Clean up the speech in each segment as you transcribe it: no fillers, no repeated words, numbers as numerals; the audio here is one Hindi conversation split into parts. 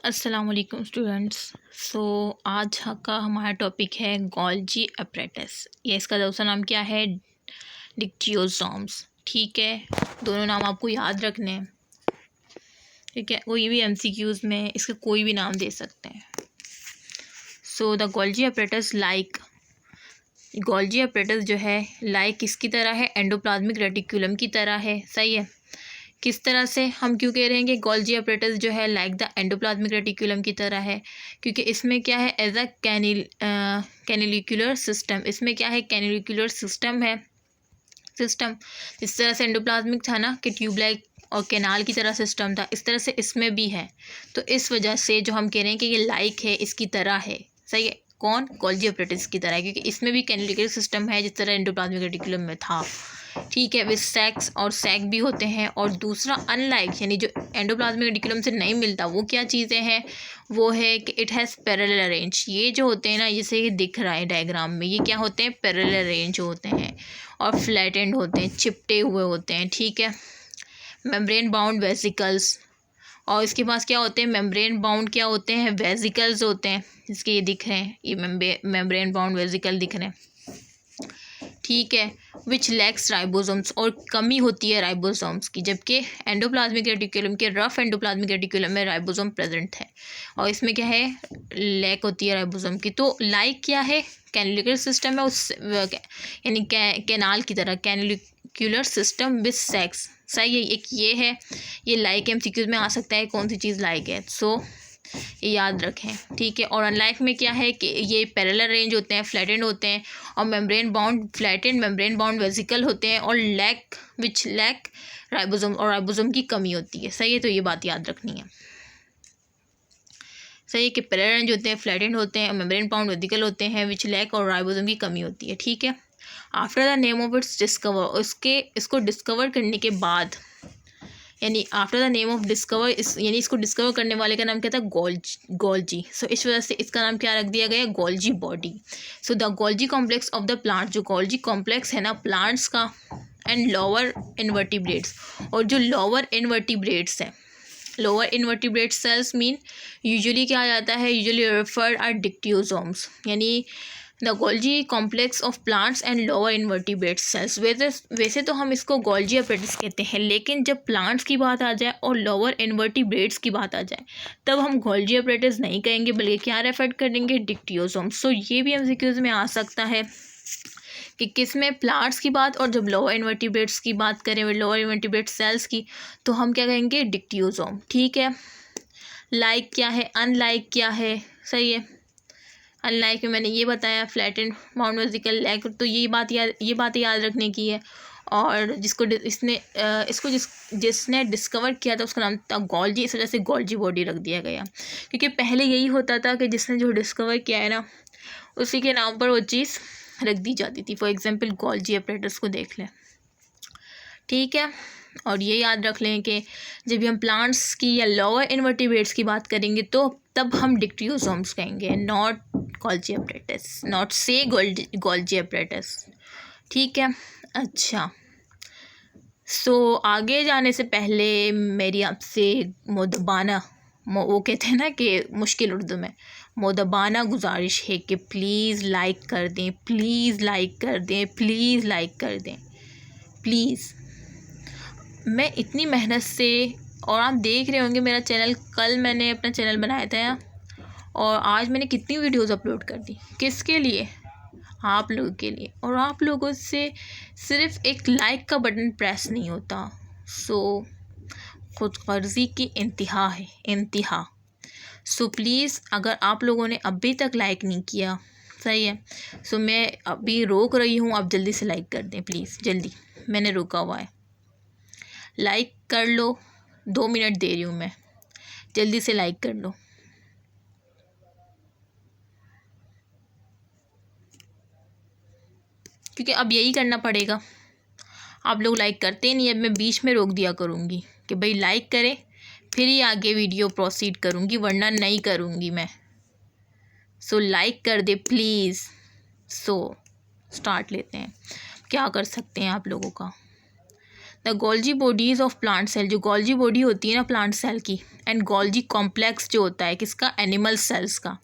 अस्सलाम वालेकुम स्टूडेंट्स। आज का हमारा टॉपिक है गोल्जी अपरेटस। ये इसका दूसरा नाम क्या है? डिक्टियोसोम्स। ठीक है, दोनों नाम आपको याद रखने हैं। ठीक है, कोई भी एमसीक्यूज़ में इसका कोई भी नाम दे सकते हैं। The Golgi apparatus Golgi apparatus जो है किसकी तरह है? एंडोप्लाज्मिक रेटिकुलम की तरह है। सही है। किस तरह से हम क्यों कह रहे हैं कि गोल्जी अपरेटस जो है द एंडोप्लाज्मिक रेटिकुलम की तरह है? क्योंकि इसमें क्या है? As a canalicular system. इसमें क्या है? कैनिलिकुलर सिस्टम है। जिस तरह से एंडोप्लाज्मिक था ना कि ट्यूब लाइक और कैनाल की तरह सिस्टम था, इस तरह से इसमें भी है। तो इस वजह से जो हम कह रहे हैं कि ये है, इसकी तरह है। सही है। कौन? गोल्जी अपरेटस की तरह है, क्योंकि इसमें भी कैनिलिकुलर सिस्टम है जिस तरह एंडोप्लाज्मिक रेटिकुलम में था। ठीक है, विद सेक्स और सैक भी होते हैं। और दूसरा अनलाइक, यानी जो एंडोप्लाज्मिक रेटिकुलम से नहीं मिलता, वो क्या चीज़ें हैं? वो है कि इट हैज़ पैरेलल अरेंज। ये जो होते हैं ना, जैसे ये दिख रहा है डायग्राम में, ये क्या होते हैं? पैरेलल अरेंज होते हैं और फ्लैटेंड होते हैं, चिपटे हुए होते हैं। ठीक है, मेम्ब्रेन बाउंड वेसिकल्स। और इसके पास क्या होते हैं? मेम्ब्रेन बाउंड क्या होते हैं? वेसिकल्स होते हैं, जिसके ये दिख रहे हैं, ये मेम्ब्रेन बाउंड वेसिकल दिख रहे हैं। ठीक है, विच लैक्स राइबोसोम्स, और कमी होती है राइबोसोम्स की, जबकि एंडोप्लाज्मिक रेटिकुलम के रफ एंडोप्लाज्मिक रेटिकुलम में राइबोसोम प्रेजेंट है और इसमें क्या है? लैक होती है राइबोसोम की। तो क्या है? कैनिलिकुलर सिस्टम है, उस यानी कैनाल की तरह कैनिलिकुलर सिस्टम विद सेक्स। सही है। एक ये है, ये एमसीक्यूज में आ सकता है, कौन सी चीज़ है। ये याद रखें। ठीक है, और अनलाइक में क्या है कि ये पैरेलल रेंज होते हैं, फ्लैटेंड होते हैं और membrane bound flattened membrane bound vesicle होते हैं और लैक राइबोसोम, और राइबोसोम की कमी होती है। सही है, तो ये बात याद रखनी है। सही है कि पैरेलल रेंज होते हैं, फ्लैटेंड होते हैं, मेम्ब्रेन बाउंड वेसिकल होते हैं, विच लैक और राइबोसोम की कमी होती है। ठीक है, after the name of its discover, इसको डिस्कवर करने के बाद, यानी after the name of discover, यानी इसको डिस्कवर करने वाले का नाम क्या था? गोल्जी। इस वजह से इसका नाम क्या रख दिया गया? Golgi body. The Golgi complex of the plant, जो गोल्जी कॉम्प्लेक्स है ना प्लांट्स का, एंड लोअर इन्वर्टिब्रेट्स, और जो लोअर इन्वर्टिब्रेट्स हैं, lower invertebrate cells mean usually क्या आ जाता है? यूजुअली रेफर्ड आर डिक्टियोसोम्स, यानी the Golgi complex of plants and lower invertebrate cells. वैसे तो हम इसको गोल्जी अपरेटस कहते हैं, लेकिन जब प्लांट्स की बात आ जाए और लोअर इन्वर्टिब्रेट्स की बात आ जाए, तब हम गोल्जी अपरेटस नहीं कहेंगे, बल्कि क्या रेफर करेंगे? डिक्टियोसोम्स। ये भी एमसीक्यूज में आ सकता है कि किस में? प्लांट्स की बात, और जब लोअर इन्वर्टिब्रेट्स की बात करें, लोअर इन्वर्टिब्रेट सेल्स की, तो हम क्या कहेंगे? डिक्टियोसोम। ठीक है, लाइक क्या है? अनलाइक क्या है? सही है, अनलाइक में मैंने ये बताया, फ्लैटेंड बाउंड वेसिकल लैक। तो ये बातें याद रखने की है। और जिसने डिस्कवर किया था उसका नाम था गोल्जी, इस वजह से गोल्जी बॉडी रख दिया गया, क्योंकि पहले यही होता था कि जिसने जो डिस्कवर किया है ना, उसी के नाम पर वो चीज़ रख दी जाती थी। फॉर एग्जांपल गोल्जी अपरेटस को देख लें। ठीक है, और ये याद रख लें कि जब भी हम प्लांट्स की या लोअर इन्वर्टिब्रेट्स की बात करेंगे, तो तब हम डिक्टियोसोम्स कहेंगे, नॉट गोल्जी अपरेटस, नॉट से गोल्जी अपरेटस। ठीक है, अच्छा। आगे जाने से पहले मेरी आपसे मोदबाना, वो कहते हैं ना कि मुश्किल उर्दू में, मोदबाना गुजारिश है कि प्लीज़ लाइक कर दें, प्लीज़ लाइक कर दें, प्लीज़ लाइक कर दें, प्लीज़। मैं इतनी मेहनत से, और आप देख रहे होंगे मेरा चैनल, कल मैंने अपना चैनल बनाया था और आज मैंने कितनी वीडियोस अपलोड कर दी। किसके लिए? आप लोगों के लिए। और आप लोगों से सिर्फ एक लाइक का बटन प्रेस नहीं होता। खुद गर्जी की इंतहा है, इंतहा। प्लीज़, अगर आप लोगों ने अभी तक लाइक नहीं किया, सही है, मैं अभी रोक रही हूँ, आप जल्दी से लाइक कर दें प्लीज़, जल्दी। मैंने रोका हुआ है, लाइक कर लो, 2 मिनट दे रही हूँ मैं, जल्दी से लाइक कर लो। क्योंकि अब यही करना पड़ेगा, आप लोग लाइक करते नहीं, अब मैं बीच में रोक दिया करूँगी कि भाई लाइक करें, फिर ही आगे वीडियो प्रोसीड करूँगी, वरना नहीं करूँगी मैं। लाइक कर दे प्लीज़। स्टार्ट लेते हैं। क्या कर सकते हैं आप लोगों का? The Golgi bodies of plant cell, जो गोल्जी बॉडी होती है ना प्लांट सेल की, एंड गोल्जी कॉम्प्लेक्स जो होता है किसका, एनिमल सेल्स का,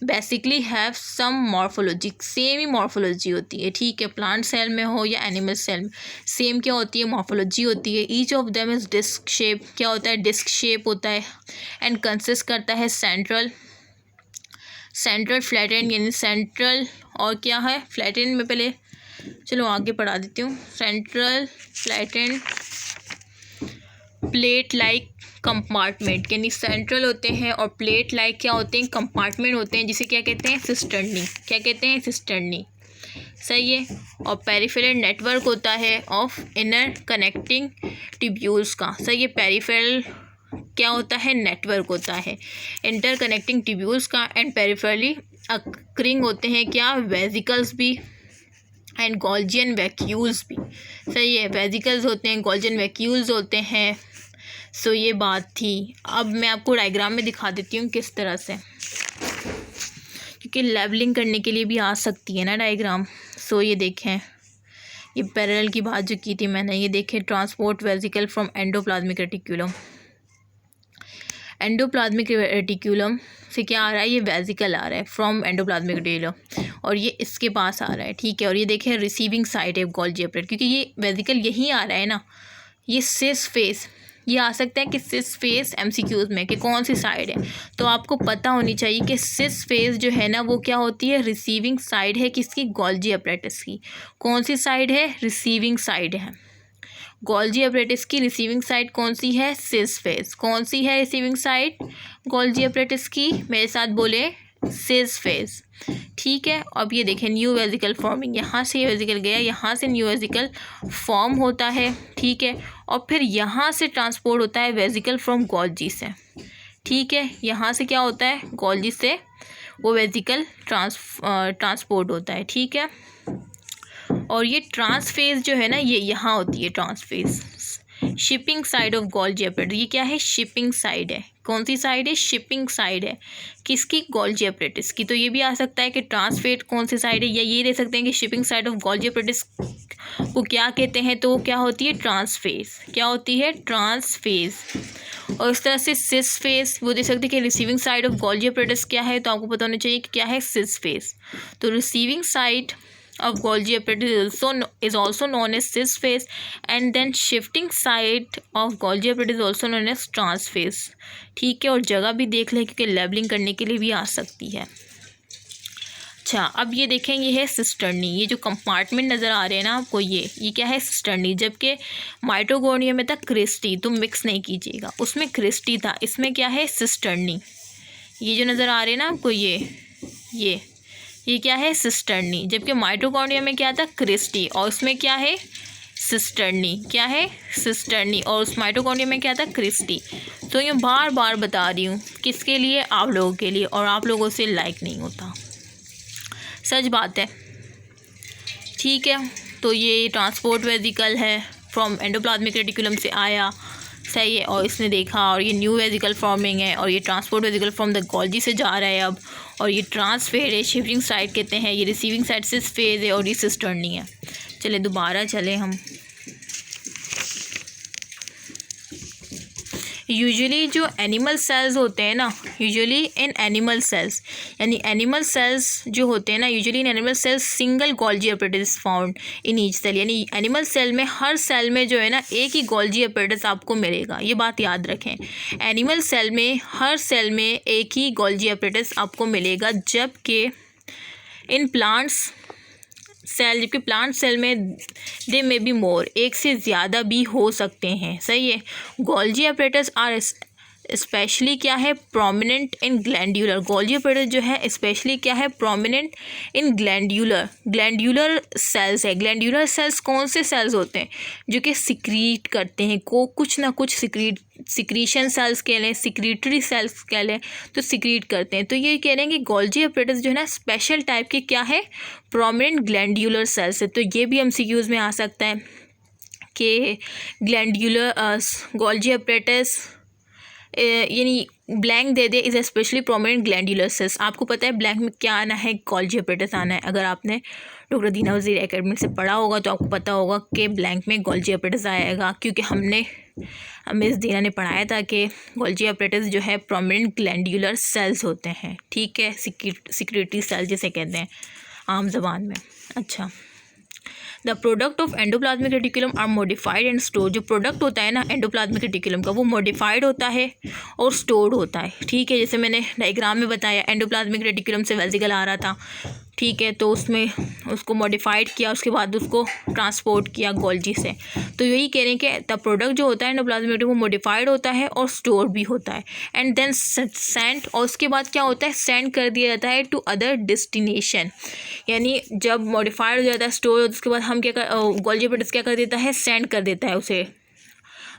basically have some morphology, same ही मॉर्फोलॉजी होती है, ठीक है, प्लांट सेल में हो या एनिमल सेल में, सेम क्या होती है, मॉर्फोलॉजी होती है। Each of them is disc shape, क्या होता है, डिस्क शेप होता है, एंड कंसिस्ट करता है सेंट्रल फ्लैटेंड, यानी सेंट्रल, और क्या है फ्लैटेंड में, पहले चलो आगे पढ़ा देती हूँ, central flattened plate like compartment, यानी सेंट्रल होते हैं और प्लेट लाइक क्या होते हैं, कंपार्टमेंट होते हैं, जिसे क्या कहते हैं, सिस्टर्नी, क्या कहते हैं, सिस्टर्नी, सही है। और पेरिफेरल नेटवर्क होता है ऑफ इनर कनेक्टिंग ट्यूब्यूल्स का, सही है, पेरिफेरल क्या होता है, नेटवर्क होता है इंटर कनेक्टिंग ट्यूब्यूल्स का, एंड पेरिफेरली अक्रिंग होते हैं क्या, वेजिकल्स भी एंड गोल्जियन वैक्यूल्स भी, सही है, वेजिकल्स होते हैं, गोल्जियन वैक्यूल्स होते हैं। सो ये बात थी। अब मैं आपको डायग्राम में दिखा देती हूँ किस तरह से, क्योंकि लेवलिंग करने के लिए भी आ सकती है ना डायग्राम। सो ये देखें, ये पैरेलल की बात जो की थी मैंने, ये देखें, transport vesicle from endoplasmic reticulum, endoplasmic reticulum से क्या आ रहा है, ये वेजिकल आ रहा है फ्रॉम एंडोप्लाज्मिक रेटिक्यूलम, और ये इसके पास आ रहा है, ठीक है। और ये देखें रिसीविंग साइड है गोल्जी अपरेट, क्योंकि ये वेजिकल यहीं आ रहा है ना, ये सिस फेस, ये आ सकता है कि सिस फेस एमसीक्यूज में कि कौन सी साइड है, तो आपको पता होनी चाहिए कि सिस फेस जो है ना वो क्या होती है, रिसीविंग साइड है किसकी, गोल्जी अपरेटस की। कौन सी साइड है, रिसीविंग साइड है गोल्जी अपरेटिस की। रिसीविंग साइड कौन सी है, सिस फेस। कौन सी है रिसीविंग साइड गोल्जी अपरेटिस की, मेरे साथ बोले, सिस फेस, ठीक है। अब ये देखें न्यू वेजिकल फॉर्मिंग, यहाँ से वेजिकल गया, यहाँ से न्यू वेजिकल फॉर्म होता है, ठीक है, और फिर यहाँ से ट्रांसपोर्ट होता है वेजिकल फ्रॉम गोल्जी से, ठीक है। यहाँ से क्या होता है, गोल्जी से वो वेजिकल ट्रांसपोर्ट होता है, ठीक है। और ये ट्रांसफेज जो है ना, ये यहाँ होती है trans phase, shipping side of Golgi apparatus. ये क्या है, शिपिंग साइड है। कौन सी साइड है, शिपिंग साइड है किसकी, गोल्जी अपरेटिस की। तो ये भी आ सकता है कि ट्रांसफेट कौन सी साइड है, या ये दे सकते हैं कि shipping side of Golgi apparatus को क्या कहते हैं, तो वो क्या होती है, ट्रांसफेज। क्या होती है, ट्रांसफेज। और इस तरह से सिस फेज, वो दे सकते हैं कि receiving side of Golgi apparatus क्या है, तो आपको पता होना चाहिए कि क्या है, सिस फेज। तो receiving side of Golgi apparatus is also known as cis phase, and then shifting side of Golgi apparatus is also known as trans phase, ठीक है। और जगह भी देख लें क्योंकि लेबलिंग करने के लिए भी आ सकती है। अच्छा, अब ये देखें, ये है सिस्टर्नी, ये जो कंपार्टमेंट नज़र आ रहे हैं ना आपको, ये क्या है, सिस्टर्नी। जबकि माइटोकॉन्ड्रिया में था क्रिस्टी, तो मिक्स नहीं कीजिएगा, उसमें क्रिस्टी था, इसमें क्या है, सिस्टर्नी। ये जो नज़र आ रहे हैं ना आपको, ये क्या है, सिस्टर्नी। जबकि माइटोकॉन्ड्रिया में क्या था, क्रिस्टी, और उसमें क्या है, सिस्टर्नी। क्या है, सिस्टर्नी, और उस माइटोकॉन्ड्रिया में क्या था, क्रिस्टी। तो ये बार बार बता रही हूँ, किसके लिए, आप लोगों के लिए, और आप लोगों से लाइक नहीं होता, सच बात है, ठीक है। तो ये ट्रांसपोर्ट वेजिकल है, फ्रॉम एंडोप्लाज्मिक रेटिकुलम से आया, सही है, और इसने देखा, और ये न्यू वेजिकल फॉर्मिंग है, और ये transport vesicle from the Golgi से जा रहा है अब, और ये ट्रांसफेर है, शिफ्टिंग साइड कहते हैं, ये रिसीविंग साइड सिस फेज है, और ये सिस्टर्नी है। चले दोबारा चले हम। यूजुअली जो एनिमल सेल्स होते हैं ना, यूजुअली इन एनिमल सेल्स, यानी एनिमल सेल्स जो होते हैं ना, usually in animal cells single Golgi apparatus found in each cell, यानी एनिमल सेल में हर सेल में जो है ना एक ही गोल्जी अपरेटिस आपको मिलेगा, ये बात याद रखें। एनिमल सेल में हर सेल में एक ही गोल्जी अपरेटिस आपको मिलेगा, जबकि इन प्लांट्स सेल, जबकि प्लांट सेल में दे में बी मोर, एक से ज़्यादा भी हो सकते हैं, सही है। गोल्जी अपरेटस आर स्पेशली क्या है, prominent in glandular. Golgi apparatus जो है स्पेशली क्या है, प्रोमिनेंट इन ग्लैंड्यूलर सेल्स है। ग्लैंड्यूलर सेल्स कौन से सेल्स होते हैं, जो कि सिक्रीट करते हैं, को कुछ ना कुछ सिक्रीशन सेल्स कह लें, सिक्रीटरी सेल्स कह लें, तो सिक्रीट करते हैं। तो ये कह रहे हैं कि गोल्जी अपरेटस जो है ना स्पेशल टाइप के क्या है, प्रोमिनेंट ग्लैंड्यूलर सेल्स है। तो ये भी एमसीक्यूज में आ सकता है कि ग्लैंड्यूलर गोल्जी अपरेटस यानी blank they they is specially prominent glandular cells. आपको पता है ब्लैंक में क्या आना है, गोल्जी अपरेटस आना है। अगर आपने डॉक्टर दीना वज़ीर एकेडमी से पढ़ा होगा तो आपको पता होगा कि ब्लैंक में गोल्जी अपरेटस आएगा, क्योंकि हमने मिस दीना ने पढ़ाया था कि गोल्जी अपरेटस जो है प्रोमिनेंट ग्लैंडुलर सेल्स होते हैं, ठीक है, सिक्रेटरी सेल जिसे कहते हैं आम ज़बान में। अच्छा, the product of endoplasmic reticulum are modified and store. जो प्रोडक्ट होता है ना एंडोप्लाज्मिक रेटिकुलम का, वो मॉडिफाइड होता है और स्टोर्ड होता है, ठीक है। जैसे मैंने डायग्राम में बताया, एंडोप्लाज्मिक रेटिकुलम से वेसिकल आ रहा था, ठीक है, तो उसमें उसको मॉडिफाइड किया, उसके बाद उसको ट्रांसपोर्ट किया गोल्जी से। तो यही कह रहे हैं कि द प्रोडक्ट जो होता है एंडोप्लाज्मिक रेटिकुलम वो मॉडिफाइड होता है और स्टोर भी होता है, एंड देन सेंड, और उसके बाद क्या होता है, सेंड कर दिया जाता है टू अदर डेस्टिनेशन। यानी जब मॉडिफाइड हो जाता है, स्टोर, उसके बाद हम क्या कर, गोल्जी अपरेटस क्या कर देता है, सेंड कर देता है उसे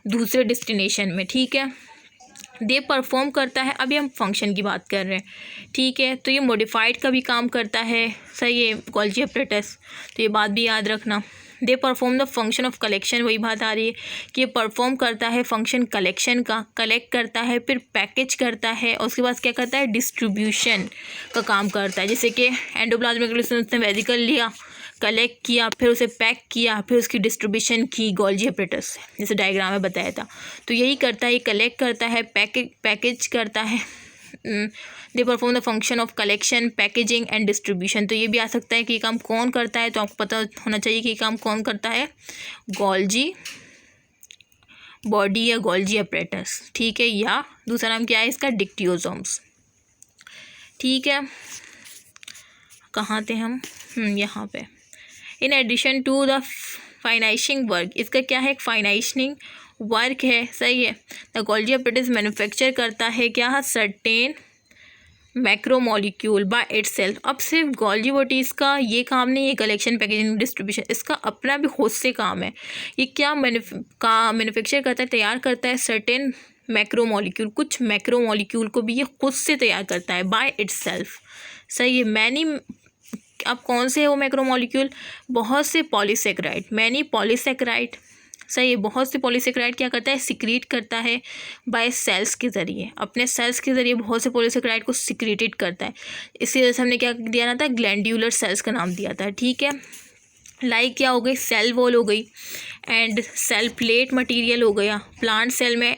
दूसरे डेस्टिनेशन में, ठीक है। दे परफॉर्म करता है, अभी हम फंक्शन की बात कर रहे हैं, ठीक है। तो ये मॉडिफाइड का भी काम करता है, सही है, गोल्जी अपरेटस, तो ये बात भी याद रखना। They perform the function of collection, वही बात आ रही है कि ये परफॉर्म करता है फंक्शन कलेक्शन का, कलेक्ट करता है, फिर पैकेज करता है, और उसके बाद क्या करता है, डिस्ट्रीब्यूशन का काम करता है। जैसे कि एंडोप्लाज्मिक रेटिकुलम ने वेसिकल लिया, कलेक्ट किया, फिर उसे पैक किया, फिर उसकी डिस्ट्रीब्यूशन की गोल्जी अपरेटस, जैसे डायग्राम में बताया था। तो यही करता है, ये कलेक्ट करता है, पैकेज करता है। They perform the function of collection, packaging and distribution. तो ये भी आ सकता है कि ये काम कौन करता है, तो आपको पता होना चाहिए कि ये काम कौन करता है, गोल्जी बॉडी या गोल्जी अपरेटस, ठीक है, या दूसरा नाम क्या है इसका, डिक्टियोसोम्स, ठीक है। कहाँ थे हम, यहाँ पे। In addition to the finishing work, इसका क्या है, एक फाइनाइशनिंग वर्क है, सही है। द गोल्जी अपरेटस मैन्युफैक्चर करता है क्या, सर्टेन मैक्रोमोलिक्यूल बाय इटसेल्फ। अब सिर्फ गोल्जी बॉडीज़ का ये काम नहीं है, कलेक्शन, पैकेजिंग, डिस्ट्रीब्यूशन, इसका अपना भी खुद से काम है। ये क्या मैन्युफैक्चर करता है, तैयार करता है सर्टेन मैक्रोमोलिक्यूल, कुछ मैक्रोमोलिक्यूल को भी ये खुद से तैयार करता है, बाय इटसेल्फ, सही है। मैनी, अब कौन से है वो मैक्रोमोलिक्यूल, बहुत से पॉलीसेकेराइड, मैनी पॉलीसेकेराइड, सही है। बहुत से पॉलीसेकेराइड क्या करता है, सिक्रीट करता है बाय सेल्स के ज़रिए, अपने सेल्स के ज़रिए बहुत से पॉलीसेकेराइड को सिक्रीटेड करता है। इसी वजह से हमने क्या दिया ना था, ग्लैंड्यूलर सेल्स का नाम दिया था, ठीक है। लाइक क्या हो गई, सेल वॉल हो गई, एंड सेल प्लेट मटीरियल हो गया। प्लांट सेल में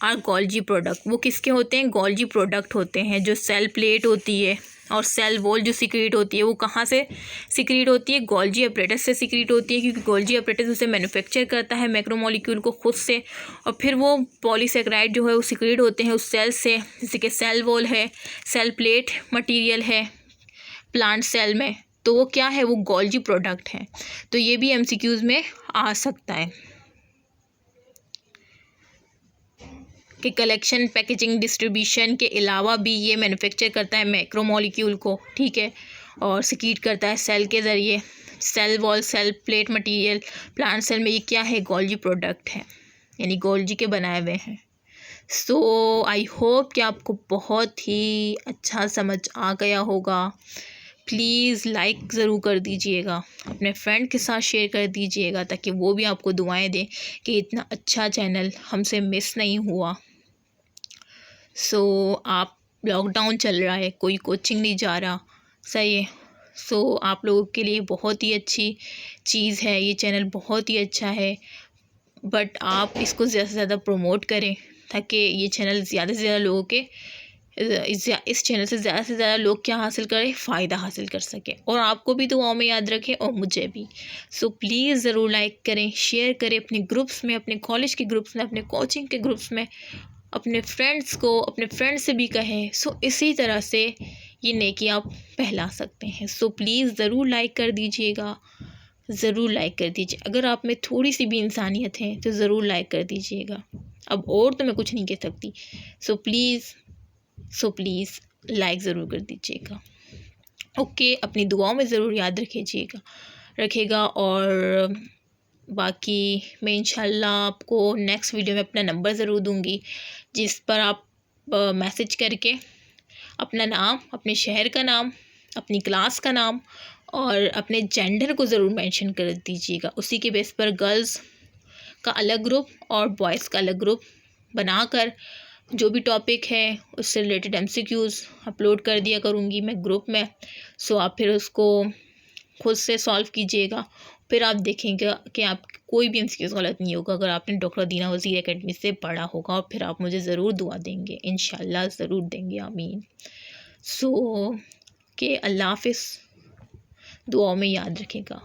आर गोल्जी प्रोडक्ट, वो किसके होते हैं, गोल्जी प्रोडक्ट होते हैं। जो सेल प्लेट होती है और सेल वॉल जो सिक्रीट होती है, वो कहाँ से सिक्रीट होती है, गोल्जी अपरेटस से सिक्रीट होती है, क्योंकि गोल्जी अपरेटस उसे मैन्युफैक्चर करता है मैक्रोमोलिक्यूल को खुद से, और फिर वो पॉलीसेकेराइड जो है वो सिक्रीट होते हैं उस सेल से, जैसे कि सेल वॉल है, सेल प्लेट मटीरियल है प्लांट सेल में, तो वो क्या है, वो गोल्जी प्रोडक्ट है। तो ये भी एमसीक्यूज़ में आ सकता है कि कलेक्शन, पैकेजिंग, डिस्ट्रीब्यूशन के अलावा भी ये मैन्युफैक्चर करता है मैक्रोमोलिक्यूल को, ठीक है, और सिक्रीट करता है सेल के ज़रिए। Cell wall, cell plate material plant cell में ये क्या है, गोल्जी प्रोडक्ट है, यानी गोल्जी के बनाए हुए हैं। सो आई होप कि आपको बहुत ही अच्छा समझ आ गया होगा। प्लीज़ लाइक ज़रूर कर दीजिएगा, अपने फ्रेंड के साथ शेयर कर दीजिएगा, ताकि वो भी आपको दुआएं दें कि इतना अच्छा चैनल हमसे मिस नहीं हुआ। सो आप, लॉकडाउन चल रहा है, कोई कोचिंग नहीं जा रहा, सही है। सो आप लोगों के लिए बहुत ही अच्छी चीज़ है, ये चैनल बहुत ही अच्छा है, बट आप इसको ज़्यादा से ज़्यादा प्रमोट करें, ताकि ये चैनल ज़्यादा से ज़्यादा लोगों के, इस चैनल से ज़्यादा लोग क्या हासिल करें, फ़ायदा हासिल कर सकें, और आपको भी दुआओं में याद रखें और मुझे भी। सो प्लीज़ ज़रूर लाइक करें, शेयर करें अपने ग्रुप्स में, अपने कॉलेज के ग्रुप्स में, अपने कोचिंग के ग्रुप्स में, अपने फ्रेंड्स को, अपने फ्रेंड्स से भी कहें। सो इसी तरह से ये नेकी आप फैला सकते हैं। सो प्लीज़ ज़रूर लाइक कर दीजिएगा, ज़रूर लाइक कर दीजिए। अगर आप में थोड़ी सी भी इंसानियत है तो ज़रूर लाइक कर दीजिएगा। अब और तो मैं कुछ नहीं कह सकती। सो प्लीज़ लाइक ज़रूर कर दीजिएगा। ओके, अपनी दुआओं में ज़रूर याद रखिएगा। और बाकी मैं इंशाल्लाह आपको नेक्स्ट वीडियो में अपना नंबर ज़रूर दूंगी, जिस पर आप मैसेज करके अपना नाम, अपने शहर का नाम, अपनी क्लास का नाम और अपने जेंडर को ज़रूर मेंशन कर दीजिएगा। उसी के बेस पर गर्ल्स का अलग ग्रुप और बॉयज़ का अलग ग्रुप बनाकर जो भी टॉपिक है उससे रिलेटेड MCQs अपलोड कर दिया करूँगी मैं ग्रुप में। सो आप फिर उसको खुद से सॉल्व कीजिएगा, फिर आप देखेंगे कि आप कोई भी MCQs गलत नहीं होगा अगर आपने डॉक्टर दीना वज़ीर एकेडमी से पढ़ा होगा, और फिर आप मुझे ज़रूर दुआ देंगे, इंशाल्लाह ज़रूर देंगे, आमीन। सो के अल्लाह हाफ़िज़, दुआओं में याद रखिएगा।